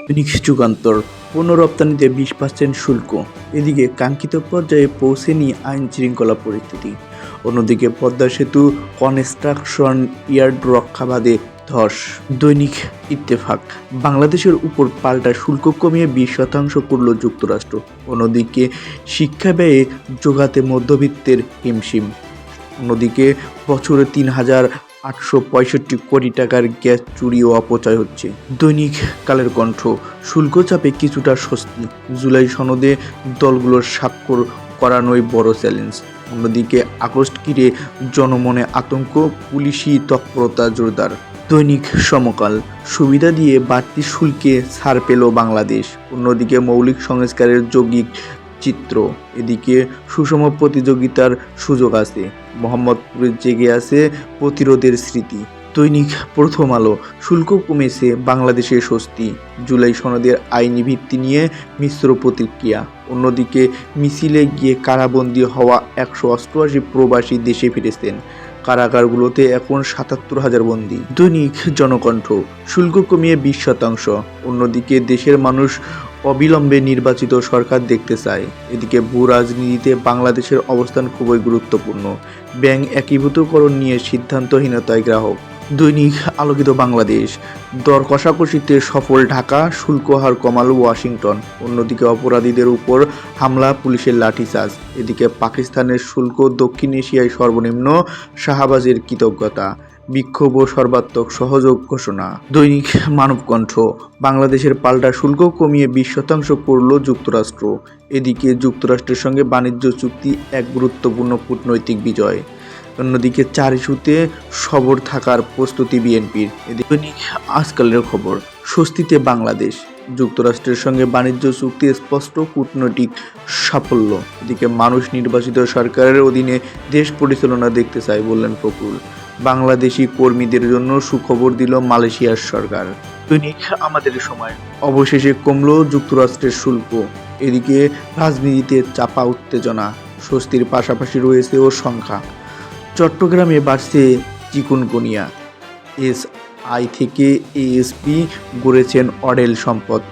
দৈনিক যুগান্তর। পণ্য রপ্তানিতে 20% শুল্ক। এদিকে কাঙ্ক্ষিত পর্যায়ে পৌঁছেনি আইন শৃঙ্খলা পরিস্থিতি। অন্যদিকে পদ্মা সেতু কনস্ট্রাকশন ইয়ার্ড রক্ষা বাদে ধস। দৈনিক ইত্তেফাক। বাংলাদেশের উপর পাল্টা শুল্ক কমিয়ে 20% করল যুক্তরাষ্ট্র। অন্যদিকে শিক্ষা ব্যয়ে যোগাতে মধ্যবিত্তের হিমশিম। অন্যদিকে বছরে 3,865 কোটি টাকার গ্যাস চুরি ও অপচয় হচ্ছে। দৈনিক কালের কণ্ঠ। শুল্ক চাপে কিছুটা স্বস্তি। জুলাই সনদে দলগুলোর স্বাক্ষর করানোই বড় চ্যালেঞ্জ। অন্যদিকে আগস্ট ঘিরে জনমনে আতঙ্ক, পুলিশি তৎপরতা জোরদার। দৈনিক সমকাল। সুবিধা দিয়ে বাড়তি শুল্কে ছাড় পেল বাংলাদেশ। অন্যদিকে মৌলিক সংস্কারের যৌগিক চিত্র। এদিকে সুষম প্রতিযোগিতার সুযোগ আছে। মোহাম্মদপুরে জেগে আছে প্রতিরোধের স্মৃতি। দৈনিক প্রথম আলো। শুল্ক কমেছে, বাংলাদেশের স্বস্তি। জুলাই সনদের আইনি ভিত্তি নিয়ে মিশ্র প্রতিক্রিয়া। অন্যদিকে মিছিলে গিয়ে কারাবন্দী হওয়া 188 প্রবাসী দেশে ফিরেছেন। কারাগারগুলোতে এখন 77,000 বন্দী। দৈনিক জনকণ্ঠ। শুল্ক কমিয়ে 20%। অন্যদিকে দেশের মানুষ অবিলম্বে নির্বাচিত সরকার দেখতে চায়। এদিকে ভূ রাজনীতিতে বাংলাদেশের অবস্থান খুবই গুরুত্বপূর্ণ। ব্যাংক একীভূতকরণ নিয়ে সিদ্ধান্তহীনতায় গ্রাহক। দৈনিক আলোকিত বাংলাদেশ। দর কষাকষিতে সফল ঢাকা, শুল্ক হার কমাল ওয়াশিংটন। অন্যদিকে অপরাধীদের উপর হামলা, পুলিশের লাঠিচার্জ। এদিকে পাকিস্তানের শুল্ক দক্ষিণ এশিয়ায় সর্বনিম্ন, শাহবাজের কৃতজ্ঞতা। বিক্ষোভ ও সর্বাত্মক সহযোগ ঘোষণা। দৈনিক মানবকণ্ঠ। বাংলাদেশের পাল্টা শুল্ক কমিয়ে 20% করল যুক্তরাষ্ট্র। এদিকে যুক্তরাষ্ট্রের সঙ্গে বাণিজ্য চুক্তি এক গুরুত্বপূর্ণ কূটনৈতিক বিজয়। অন্যদিকে 4 ইস্যুতে সবর থাকার প্রস্তুতি বিএনপির। এদিকে দৈনিক আজকালের খবর। স্বস্তিতে বাংলাদেশ। যুক্তরাষ্ট্রের সঙ্গে বাণিজ্য চুক্তি স্পষ্ট কূটনৈতিক সাফল্য। এদিকে মানুষ নির্বাচিত সরকারের অধীনে দেশ পরিচালনা দেখতে চায় বললেন ফখরুল। বাংলাদেশি কর্মীদের জন্য সুখবর দিল মালয়েশিয়ার সরকার। দৈনিক আমাদের সময়। অবশেষে কমল যুক্তরাষ্ট্রের শুল্ক। এদিকে রাজনীতিতে চাপা উত্তেজনা। স্বস্তির পাশাপাশি রয়েছে ও সংখ্যা। চট্টগ্রামে বাড়ছে চিকুনগুনিয়া। এসআই থেকে এএসপি গড়েছেন অডেল সম্পদ।